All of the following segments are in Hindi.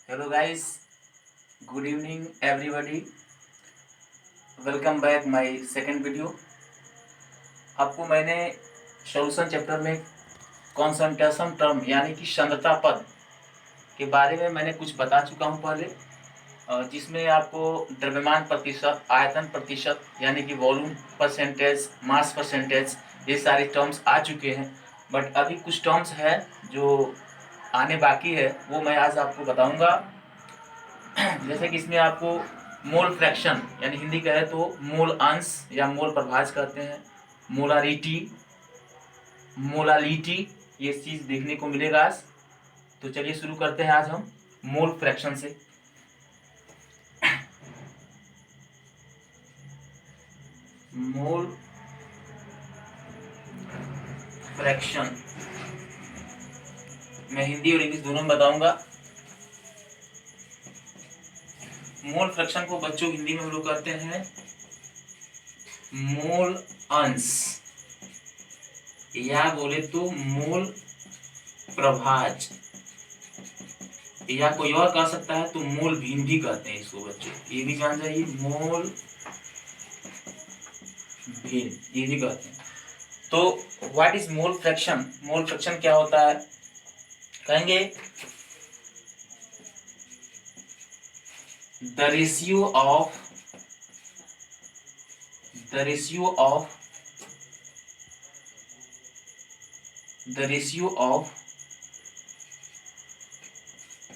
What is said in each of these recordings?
Hello guys, good evening everybody. Welcome back my second video. आपको मैंने सॉल्यूशन चैप्टर में कॉन्सेंट्रेशन टर्म यानी कि सांद्रता पद के बारे में मैंने कुछ बता चुका हूँ पहले, जिसमें आपको द्रव्यमान प्रतिशत, आयतन प्रतिशत यानी कि वॉल्यूम परसेंटेज, मास परसेंटेज, ये सारे टर्म्स आ चुके हैं। बट अभी कुछ टर्म्स है जो आने बाकी है, वो मैं आज आपको बताऊंगा। जैसे कि इसमें आपको मोल फ्रैक्शन यानी हिंदी कहे तो मोल अंश या मोल प्रभाज कहते हैं, मोलारिटी, मोलालिटी, ये चीज देखने को मिलेगा आज। तो चलिए शुरू करते हैं आज हम मोल फ्रैक्शन से। मोल फ्रैक्शन मैं हिंदी और इंग्लिश दोनों में बताऊंगा। मोल फ्रैक्शन को बच्चों हिंदी में हम लोग कहते हैं मोल अंश, या बोले तो मोल प्रभाज, या कोई और कह सकता है तो मोल भिन्न भी कहते हैं इसको बच्चों, ये भी जान जाइए, मोल भिन्न ये भी कहते हैं। तो what is mole fraction? Mole fraction क्या होता है? कहेंगे the ratio of the ratio of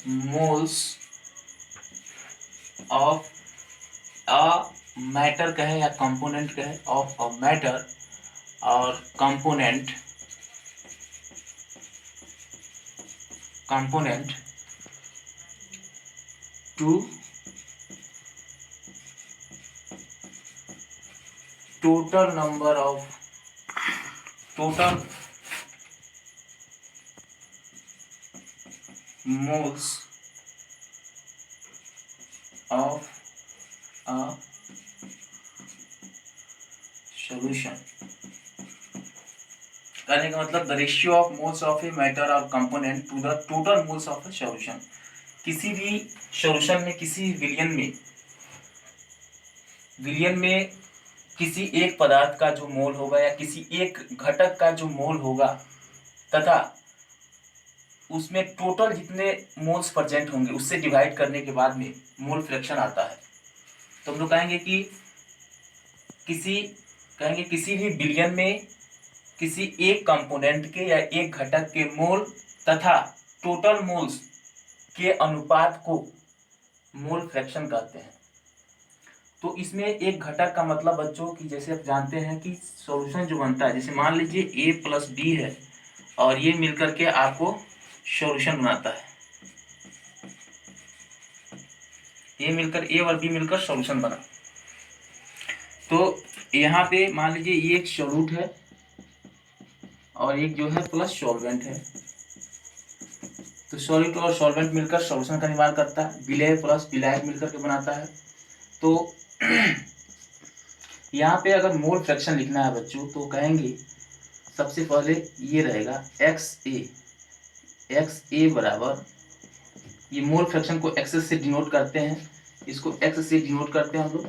moles of a matter कहे या कंपोनेंट कहे, ऑफ अ मैटर और component to total moles of a solution। कहने का मतलब the ratio of moles of a matter और component to the total moles of a solution. किसी भी सॉल्यूशन में, किसी विलियन में किसी एक पदार्थ का जो मोल होगा या किसी एक घटक का जो मोल होगा तथा उसमें टोटल जितने मोल्स प्रेजेंट होंगे उससे डिवाइड करने के बाद में मोल फ्रैक्शन आता है। तो हम लोग कहेंगे कि किसी भी बिलियन में किसी एक कंपोनेंट के या एक घटक के मोल तथा टोटल मोल्स के अनुपात को मोल फ्रैक्शन कहते हैं। तो इसमें एक घटक का मतलब बच्चों की, जैसे आप जानते हैं कि सॉल्यूशन जो बनता है, जैसे मान लीजिए a प्लस बी है और ये मिलकर के आपको सॉल्यूशन बनाता है, ये मिलकर a और b मिलकर सॉल्यूशन बना। तो यहाँ पे मान लीजिए ये एक सॉल्यूट है और एक जो है प्लस सॉल्वेंट है। तो सॉल्यूट और सॉल्वेंट मिलकर सॉल्यूशन का निर्माण करता है, विलेय प्लस विलायक मिलकर के बनाता है। तो यहाँ पे अगर मोल फ्रैक्शन लिखना है बच्चों तो कहेंगे सबसे पहले ये रहेगा एक्स ए बराबर, ये मोल फ्रैक्शन को एक्स से डिनोट करते हैं, इसको एक्स से डिनोट करते हैं हम लोग।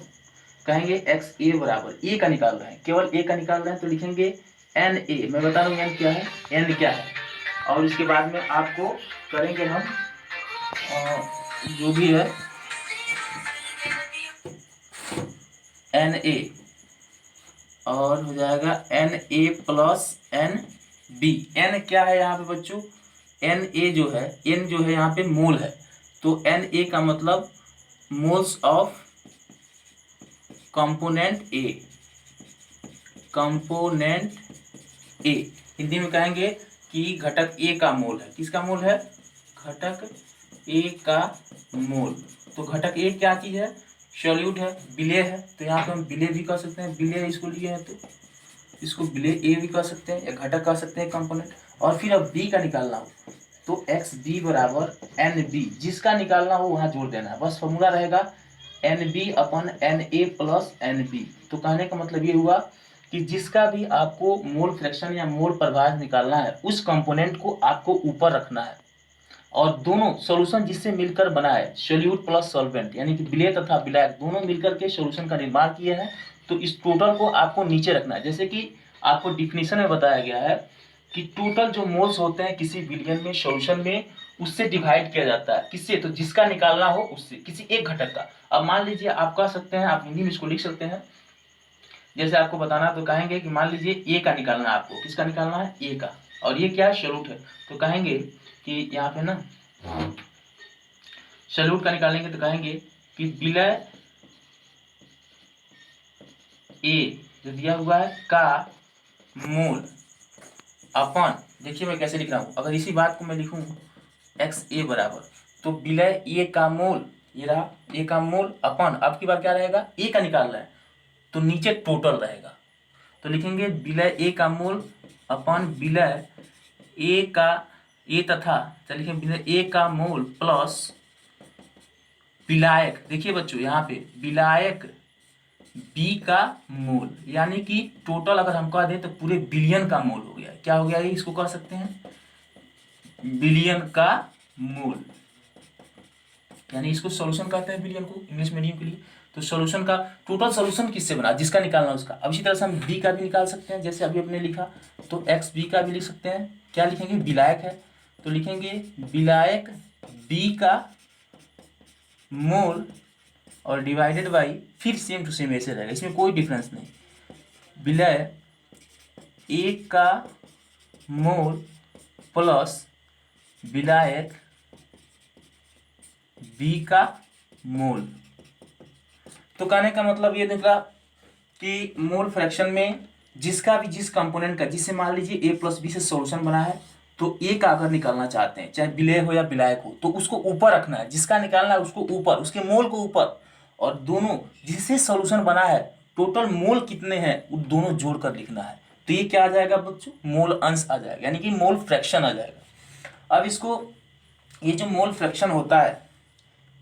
कहेंगे एक्स ए बराबर, ए का निकाल रहे हैं, केवल ए का निकाल रहे हैं तो लिखेंगे एन ए। मैं बता दूं एन क्या है, एन क्या है, और इसके बाद में आपको करेंगे हम जो भी है एन ए, और हो जाएगा n a plus n b. एन क्या है यहाँ पे बच्चों, एन ए जो है, एन जो है यहाँ पे मोल है, तो एन ए का मतलब मोल्स ऑफ कंपोनेंट ए। हिंदी में कहेंगे कि घटक ए का मोल है। किसका मोल है? घटक ए का मोल। तो घटक ए क्या चीज है? सॉल्यूट है, विलेय है। तो यहाँ पे हम विलेय भी कह सकते हैं, विलेय इसको लिए हैं तो इसको विलेय ए भी कह सकते हैं या घटक कह सकते हैं, कंपोनेंट। और फिर अब बी का निकालना हो तो एक्स बी बराबर एन बी, जिसका निकालना हो वहां जोड़ देना है, बस फॉर्मूला रहेगा n b upon n a plus n b. तो कहने का मतलब ये हुआ कि जिसका भी आपको मोल फ्रैक्शन या मोल प्रभाज निकालना है उस कंपोनेंट को आपको ऊपर रखना है। और दोनों सॉल्यूशन जिससे मिलकर बना है, सोल्यूट प्लस सॉल्वेंट, यानी कि विलेय तथा विलायक दोनों मिलकर के सॉल्यूशन का निर्माण किए हैं, तो इस टोटल को आपको नीचे रखना है। जैसे कि आपको डिफिनीशन में बताया गया है कि टोटल जो मोल्स होते हैं किसी विलयन में, सॉल्यूशन में, उससे डिवाइड किया जाता है। किससे? तो जिसका निकालना हो उससे, किसी एक घटक का। अब मान लीजिए आप कह सकते हैं, आप हिंदी में इसको लिख सकते हैं, जैसे आपको बताना तो कहेंगे कि मान लीजिए ए का निकालना है आपको। किसका निकालना है? ए का। और ये क्या है? सोल्यूट है। तो कहेंगे कि यहाँ पे ना सोल्यूट का निकालेंगे तो कहेंगे कि विलय ए जो दिया हुआ है का मोल अपन, देखिए मैं कैसे लिख रहा हूँ, अगर इसी बात को मैं लिखूँ एक्स ए बराबर, तो विलय ए का मोल, ये रहा ए का मोल अपन, अब की बार क्या रहेगा? ए का निकालना है तो नीचे टोटल रहेगा, तो लिखेंगे विलय ए का मोल अपन विलय ए का ए तथा, चलिए विलय ए का मोल प्लस विलायक, देखिए बच्चों यहाँ पे विलायक बी का मोल, यानी कि टोटल अगर हम कह दें तो पूरे बिलियन का मोल हो गया। क्या हो गया? ये इसको कह सकते हैं बिलियन का मोल, यानी इसको सॉल्यूशन कहते हैं बिलियन को इंग्लिश मीडियम के लिए। तो सॉल्यूशन का टोटल सॉल्यूशन किससे बना, जिसका निकालना उसका। अब इसी तरह से हम बी का भी निकाल सकते हैं, जैसे अभी अपने लिखा, तो एक्स बी का भी लिख सकते हैं। क्या लिखेंगे? विलायक है तो लिखेंगे विलायक बी का मोल और डिवाइडेड बाई, फिर सेम टू सेम ऐसे रहेगा, इसमें कोई डिफरेंस नहीं। विलय ए का मोल प्लस विलायक बी का मोल। तो कहने का मतलब ये निकला कि मोल फ्रैक्शन में जिसका भी जिस कंपोनेंट का, जिससे मान लीजिए ए प्लस बी से सॉल्यूशन बना है, तो ए का अगर निकालना चाहते हैं, चाहे विलय हो या विलायक हो, तो उसको ऊपर रखना है, जिसका निकालना है उसको ऊपर, उसके मोल को ऊपर, और दोनों जिससे सॉल्यूशन बना है टोटल मोल कितने हैं वो दोनों जोड़कर लिखना है। तो ये क्या आ जाएगा बच्चों? मोल अंश आ जाएगा, यानी कि मोल फ्रैक्शन आ जाएगा। अब इसको, ये जो मोल फ्रैक्शन होता है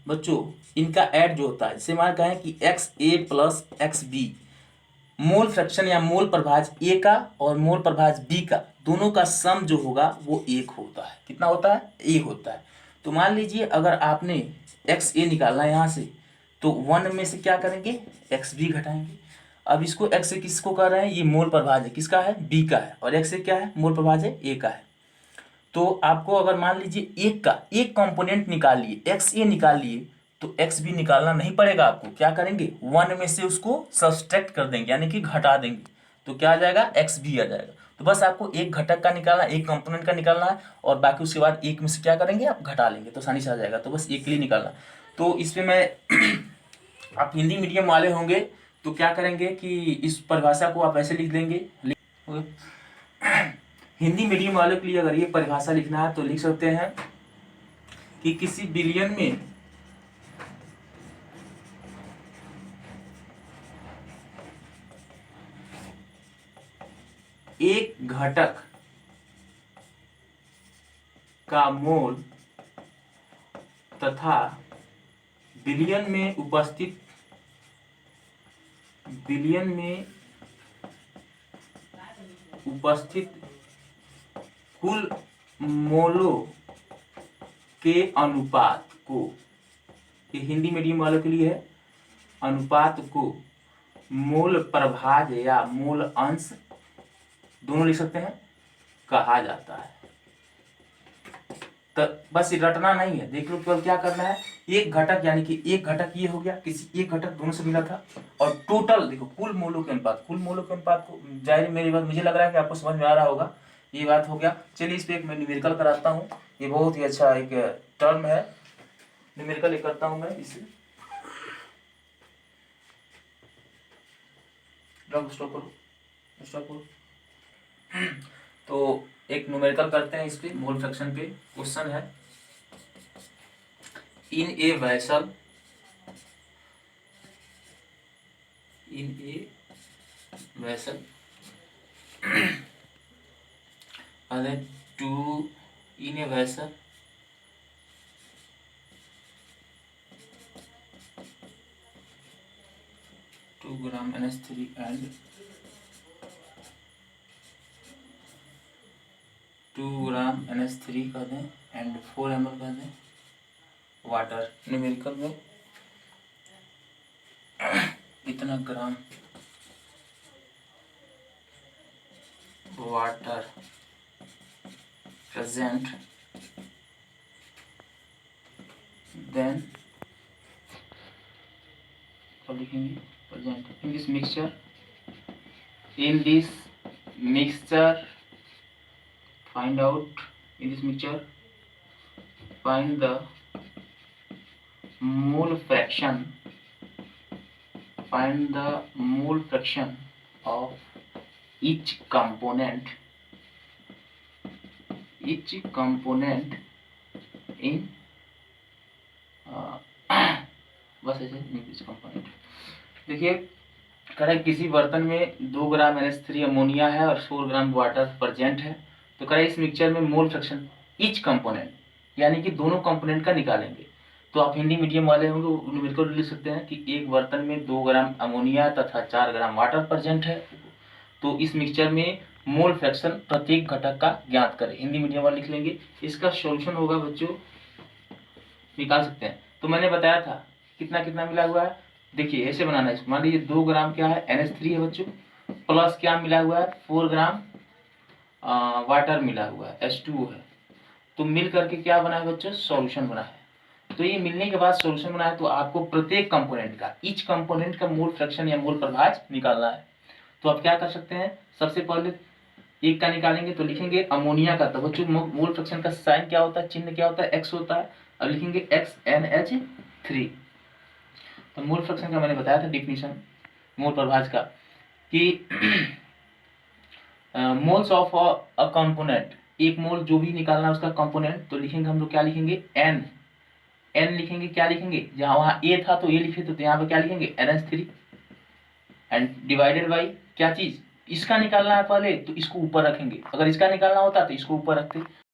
बच्चों, इनका ऐड जो होता है, जैसे मान कहें कि X A plus X B, mole fraction या मोल प्रभाज ए का और मोल प्रभाज बी का दोनों का सम जो होगा वो एक होता है। कितना होता है? एक होता है। तो मान लीजिए अगर आपने एक्स ए निकालना है यहाँ से, तो 1 में से क्या करेंगे? एक्स बी घटाएंगे। अब इसको एक्स से किसको कर रहे हैं? ये मोल प्रभाज है, किसका है? बी का है, और एक्स से क्या है? मोल प्रभाज है, ए का है। तो आपको अगर मान लीजिए एक का एक कंपोनेंट निकाल लिए, एक्स ए निकाल लिए, तो एक्स बी निकालना नहीं पड़ेगा आपको। क्या करेंगे? 1 में से उसको सब्सट्रैक्ट कर देंगे, यानी कि घटा देंगे, तो क्या आ जाएगा? एक्स बी आ जाएगा। तो बस आपको एक घटक का निकालना, एक कंपोनेंट का निकालना है, और बाकी उसके बाद एक में से क्या करेंगे? आप घटा लेंगे, तो आसानी से आ जाएगा। तो बस एक के लिए निकालना। तो इस पर मैं आप हिंदी मीडियम वाले होंगे तो क्या करेंगे कि इस परिभाषा को आप ऐसे लिख देंगे। हिंदी मीडियम वालों के लिए अगर ये परिभाषा लिखना है तो लिख सकते हैं कि किसी बिलियन में एक घटक का मोल तथा बिलियन में उपस्थित कुल मोलों के अनुपात को, ये हिंदी मीडियम वालों के लिए है, अनुपात को मोल प्रभाज या मोल अंश दोनों लिख सकते हैं, कहा जाता है। तो बस ये रटना नहीं है, देख लो केवल क्या करना है। एक घटक, यानी कि एक घटक ये हो गया, किसी एक घटक दोनों से मिला था, और टोटल देखो कुल मोलों के अनुपात, कुल मोलों के अनुपात को, जाहिर मेरी बात मुझे लग रहा है कि आपको समझ में आ रहा होगा। ये बात हो गया। चलिए इस पे एक मैं न्यूमेरिकल कराता हूँ, ये बहुत ही अच्छा एक टर्म है, न्यूमेरिकल एक करता हूँ मैं इसे। स्टॉप करो। तो एक न्यूमेरिकल करते हैं इस पे, मोल फ्रैक्शन पे क्वेश्चन है। In a vessel to in a vessel 2 gram NH3 and 2 gram NH3 कर दें एंड 4 ml कर दें वाटर, न्यूमेरिकल में इतना ग्राम वाटर present, then लिखेंगे present in this mixture, in this mixture find out, in this mixture find the mole fraction, find the mole fraction of each component in बस ऐसे each component। देखिए कह रहा है किसी बर्तन में 2 ग्राम NH3 अमोनिया है और 4 ग्राम वाटर प्रेजेंट है, तो कह रहा है इस मिक्सचर में मोल फ्रैक्शन ईच कंपोनेंट, यानी कि दोनों कंपोनेंट का निकालेंगे। तो आप हिंदी मीडियम वाले होंगे वो न्यूमेरिकल लिख सकते हैं कि एक बर्तन में 2 ग्राम अमोनिया तथा 4 ग्राम वाटर प्रेजेंट है, तो इस मिक्सचर में मोल फ्रैक्शन प्रत्येक घटक का ज्ञात करें। हिंदी मीडियम वाले लिख लेंगे। इसका सॉल्यूशन होगा बच्चों, निकाल सकते हैं। तो मैंने बताया था कितना कितना मिला हुआ है, देखिए ऐसे बनाना है। मान लीजिए 2 ग्राम क्या है NH3 है बच्चों, प्लस क्या मिला हुआ है 4 ग्राम वाटर मिला हुआ है H2O है, तो मिल करके क्या बना है बच्चों, सॉल्यूशन बना है। तो ये मिलने के बाद सॉल्यूशन बना है, तो आपको प्रत्येक कंपोनेंट का, ईच कंपोनेंट का मोल फ्रैक्शन या मोल प्रभाज निकालना है। तो आप क्या कर सकते हैं, सबसे पहले एक का निकालेंगे तो लिखेंगे अमोनिया का, तो बच्चों मोल फ्रैक्शन का साइन क्या होता है, चिन्ह क्या होता है, X होता है, और लिखेंगे XNH3। तो मोल फ्रैक्शन का मैंने बताया था डिफिनीशन मोल प्रभाज का कि मोल्स ऑफ अ कंपोनेंट, एक मोल जो भी निकालना है उसका कंपोनेंट, तो लिखेंगे हम लोग क्या लिखेंगे N लिखेंगे, क्या लिखेंगे, जहां वहां A था तो A लिखे, तो यहाँ पे क्या लिखेंगे NH3 एंड डिवाइडेड बाई क्या चीज, इसका निकालना है पहले तो इसको ऊपर रखेंगे, अगर इसका निकालना होता तो इसको ऊपर रखते।